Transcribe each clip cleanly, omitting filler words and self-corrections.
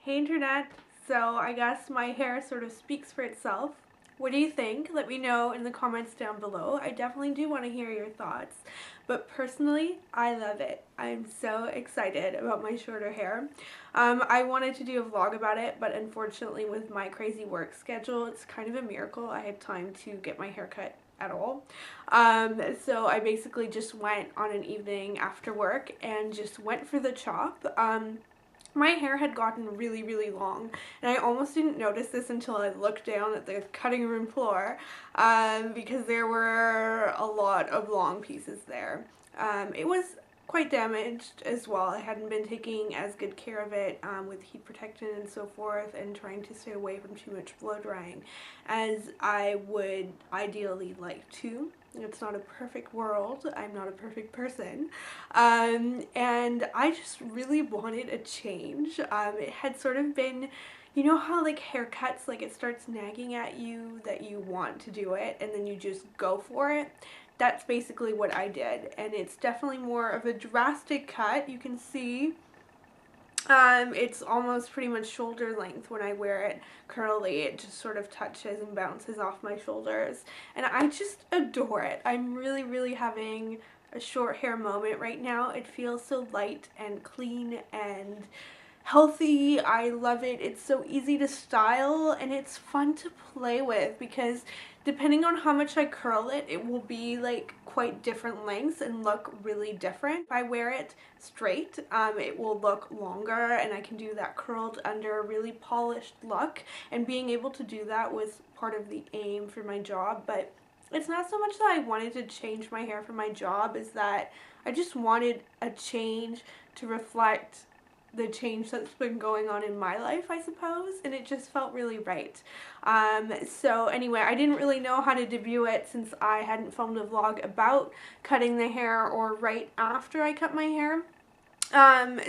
Hey internet, so I guess my hair sort of speaks for itself. What do you think? Let me know in the comments down below. I definitely do want to hear your thoughts, but personally, I love it. I'm so excited about my shorter hair. I wanted to do a vlog about it, but unfortunately with my crazy work schedule, it's kind of a miracle I had time to get my hair cut at all. So I basically just went on an evening after work and just went for the chop. My hair had gotten really long, and I almost didn't notice this until I looked down at the cutting room floor, because there were a lot of long pieces there. It was quite damaged as well. I hadn't been taking as good care of it with heat protectant and so forth, and trying to stay away from too much blow drying as I would ideally like to. It's not a perfect world. I'm not a perfect person. And I just really wanted a change. It had sort of been, you know how like haircuts, like it starts nagging at you that you want to do it and then you just go for it? That's basically what I did, and it's definitely more of a drastic cut. You can see it's almost pretty much shoulder length when I wear it curly. It just sort of touches and bounces off my shoulders, and I just adore it. I'm really having a short hair moment right now. It feels so light and clean and healthy. I love it. It's so easy to style and it's fun to play with because depending on how much I curl it, it will be like quite different lengths and look really different. If I wear it straight, it will look longer and I can do that curled under really polished look, and being able to do that was part of the aim for my job. But it's not so much that I wanted to change my hair for my job, is that I just wanted a change to reflect the change that's been going on in my life, I suppose, and it just felt really right. So anyway, I didn't really know how to debut it since I hadn't filmed a vlog about cutting the hair or right after I cut my hair.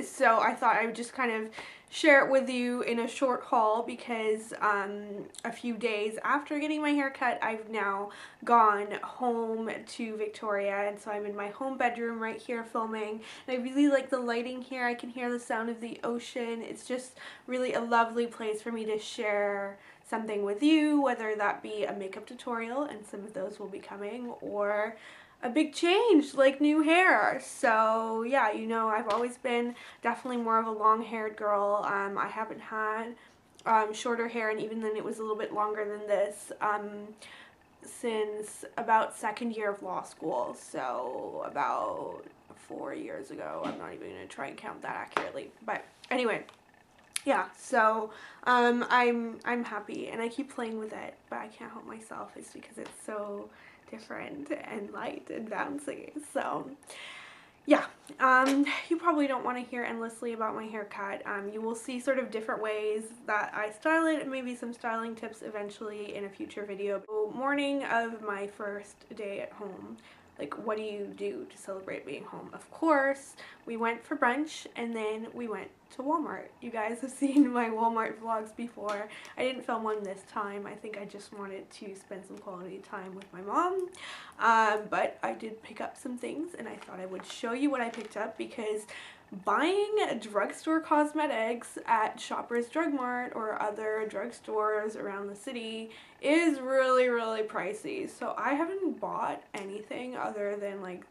So I thought I would just kind of share it with you in a short haul because a few days after getting my hair cut, I've now gone home to Victoria, and so I'm in my home bedroom right here filming, and I really like the lighting here. I can hear the sound of the ocean. It's just really a lovely place for me to share something with you, whether that be a makeup tutorial, and some of those will be coming, or a big change like new hair. So yeah, you know, I've always been definitely more of a long-haired girl. I haven't had shorter hair, and even then it was a little bit longer than this, since about second year of law school, so about 4 years ago. I'm not even going to try and count that accurately, but anyway, yeah, so I'm happy, and I keep playing with it, but I can't help myself. It's because it's so different and light and bouncy. So yeah, you probably don't want to hear endlessly about my haircut. You will see sort of different ways that I style it, and maybe some styling tips eventually in a future video. Morning of my first day at home, like, what do you do to celebrate being home? Of course, we went for brunch, and then we went to Walmart. You guys have seen my Walmart vlogs before. I didn't film one this time. I think I just wanted to spend some quality time with my mom. But I did pick up some things, and I thought I would show you what I picked up, because buying drugstore cosmetics at Shoppers Drug Mart or other drugstores around the city is really pricey. So I haven't bought anything other than like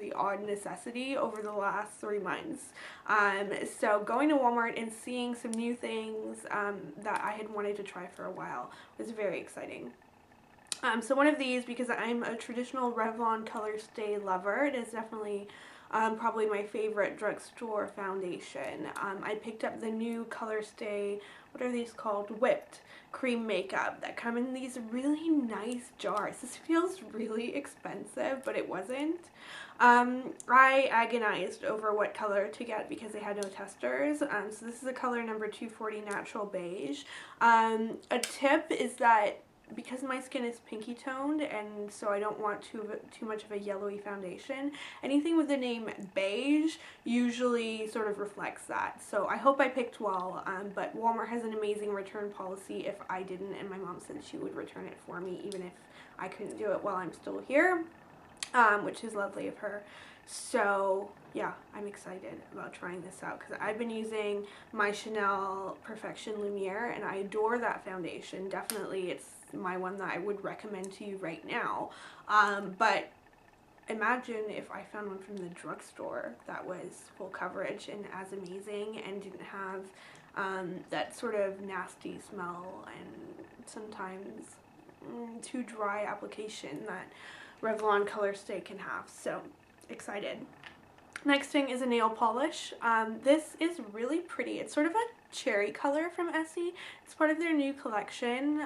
the odd necessity over the last 3 months. So going to Walmart and seeing some new things that I had wanted to try for a while was very exciting. So one of these, because I'm a traditional Revlon Color Stay lover, it is definitely probably my favorite drugstore foundation. I picked up the new Color Stay, what are these called? Whipped cream makeup that come in these really nice jars. This feels really expensive, but it wasn't. I agonized over what color to get because they had no testers. So this is a color number 240 Natural Beige. A tip is that because my skin is pinky toned, and so I don't want too much of a yellowy foundation, anything with the name beige usually sort of reflects that. So I hope I picked well, but Walmart has an amazing return policy if I didn't, and my mom said she would return it for me even if I couldn't do it while I'm still here, which is lovely of her So yeah, I'm excited about trying this out because I've been using my Chanel Perfection Lumiere and I adore that foundation. Definitely it's my one that I would recommend to you right now. But imagine if I found one from the drugstore that was full coverage and as amazing and didn't have that sort of nasty smell and sometimes too dry application that Revlon Color Stay can have. So excited. Next thing is a nail polish. This is really pretty. It's sort of a cherry color from Essie. It's part of their new collection.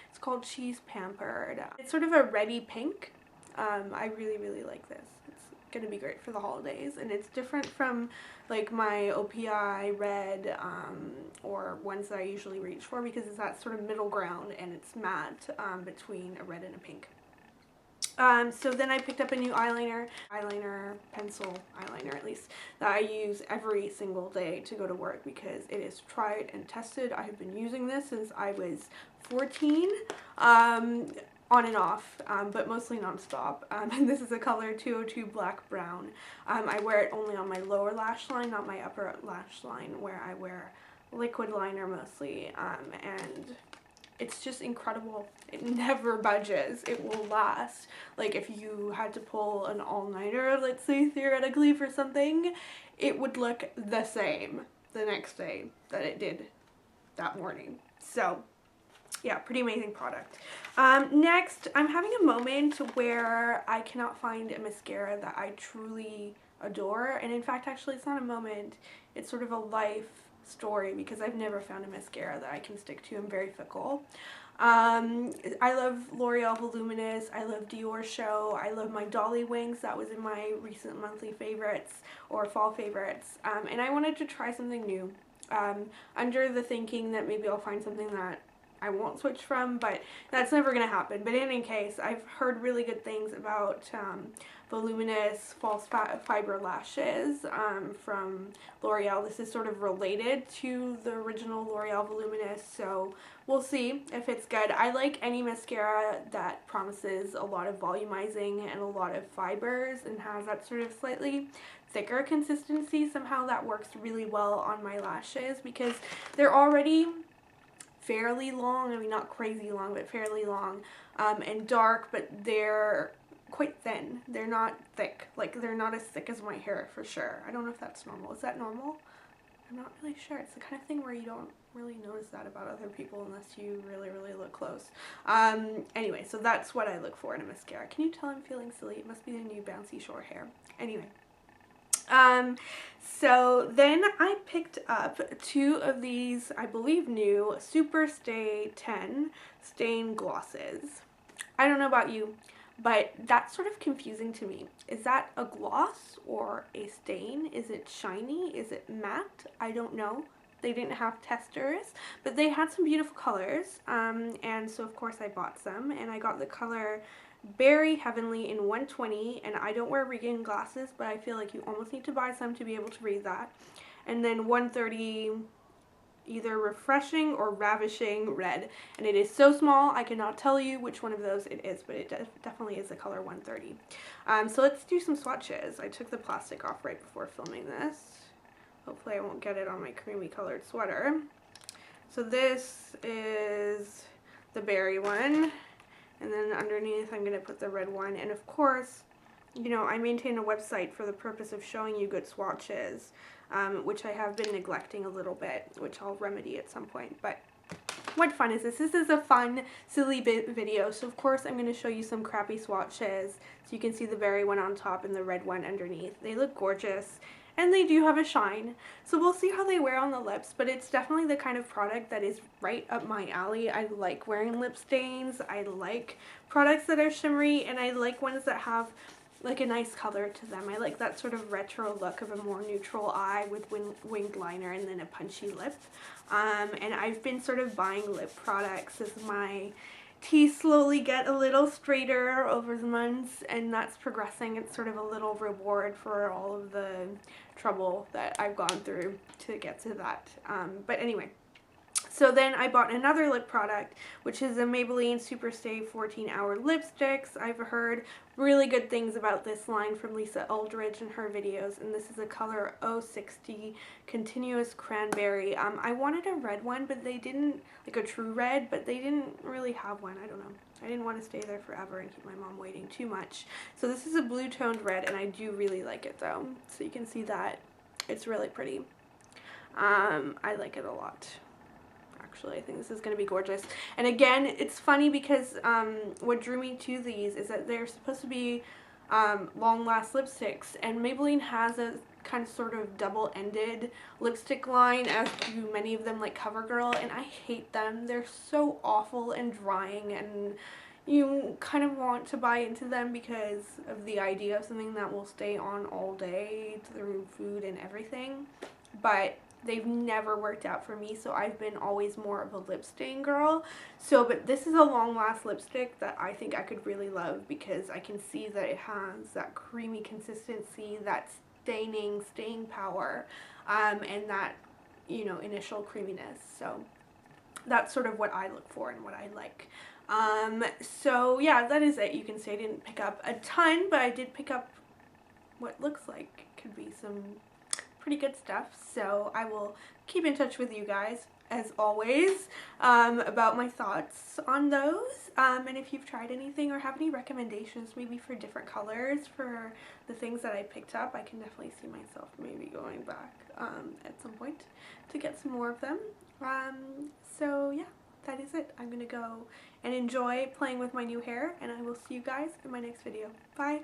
It's called She's Pampered. It's sort of a reddy pink. I really like this. It's gonna be great for the holidays, and it's different from like my OPI red or ones that I usually reach for because it's that sort of middle ground and it's matte between a red and a pink. So then I picked up a new pencil eyeliner at least, that I use every single day to go to work because it is tried and tested. I have been using this since I was 14, on and off, but mostly non-stop. And this is a color 202 Black Brown. I wear it only on my lower lash line, not my upper lash line, where I wear liquid liner mostly, and it's just incredible. It never budges. It will last. Like if you had to pull an all-nighter, let's say theoretically for something, it would look the same the next day that it did that morning. So yeah, pretty amazing product. Next, I'm having a moment where I cannot find a mascara that I truly adore. And in fact, actually, it's not a moment. It's sort of a life story because I've never found a mascara that I can stick to. I'm very fickle. I love L'Oreal Voluminous. I love Dior Show. I love my Dolly Wings. That was in my recent monthly favorites or fall favorites. And I wanted to try something new. Under the thinking that maybe I'll find something that I won't switch from, but that's never going to happen. But in any case, I've heard really good things about Voluminous False Fiber Lashes from L'Oreal. This is sort of related to the original L'Oreal Voluminous, so we'll see if it's good. I like any mascara that promises a lot of volumizing and a lot of fibers and has that sort of slightly thicker consistency. Somehow that works really well on my lashes because they're already fairly long, I mean not crazy long, but fairly long, and dark, but they're quite thin. They're not thick. Like, they're not as thick as my hair, for sure. I don't know if that's normal. Is that normal? I'm not really sure. It's the kind of thing where you don't really notice that about other people unless you really look close. Anyway, so that's what I look for in a mascara. Can you tell I'm feeling silly? It must be the new bouncy short hair. Anyway. So then I picked up two of these, I believe new, Super Stay 10 stain glosses. I don't know about you, but that's sort of confusing to me. Is that a gloss or a stain? Is it shiny? Is it matte? I don't know. They didn't have testers, but they had some beautiful colors, and so of course I bought some, and I got the color Berry Heavenly in 120, and I don't wear reading glasses, but I feel like you almost need to buy some to be able to read that. And then 130, either Refreshing or Ravishing Red, and it is so small I cannot tell you which one of those it is, but it definitely is the color 130. So let's do some swatches. I took the plastic off right before filming this. Hopefully I won't get it on my creamy colored sweater. So this is the berry one. And then underneath I'm going to put the red one. And of course, you know, I maintain a website for the purpose of showing you good swatches, which I have been neglecting a little bit, which I'll remedy at some point. But what fun is this? This is a fun, silly video. So of course I'm going to show you some crappy swatches. So you can see the berry one on top and the red one underneath. They look gorgeous. And they do have a shine. So we'll see how they wear on the lips, but it's definitely the kind of product that is right up my alley. I like wearing lip stains. I like products that are shimmery, and I like ones that have like a nice color to them. I like that sort of retro look of a more neutral eye with winged liner and then a punchy lip. And I've been sort of buying lip products as my teeth slowly get a little straighter over the months, and that's progressing. It's sort of a little reward for all of the trouble that I've gone through to get to that. But anyway, So then I bought another lip product, which is a Maybelline Super Stay 14-Hour Lipsticks. I've heard really good things about this line from Lisa Aldridge in her videos, and this is a color 060 Continuous Cranberry. I wanted a red one, but they didn't, like a true red, but they didn't really have one. I don't know. I didn't want to stay there forever and keep my mom waiting too much. So this is a blue toned red, and I do really like it though. So you can see that it's really pretty. I like it a lot. Actually, I think this is going to be gorgeous. And again, it's funny because what drew me to these is that they're supposed to be long-last lipsticks, and Maybelline has a kind of sort of double-ended lipstick line, as do many of them, like CoverGirl, and I hate them. They're so awful and drying, and you kind of want to buy into them because of the idea of something that will stay on all day through food and everything, but they've never worked out for me, so I've been always more of a lip stain girl. So, but this is a long-last lipstick that I think I could really love because I can see that it has that creamy consistency, that staying power, and that, you know, initial creaminess. So that's sort of what I look for and what I like. So yeah, that is it. You can see I didn't pick up a ton, but I did pick up what looks like could be some pretty good stuff. So I will keep in touch with you guys as always about my thoughts on those, and if you've tried anything or have any recommendations maybe for different colors for the things that I picked up, I can definitely see myself maybe going back at some point to get some more of them. So yeah, that is it. I'm gonna go and enjoy playing with my new hair, and I will see you guys in my next video. Bye!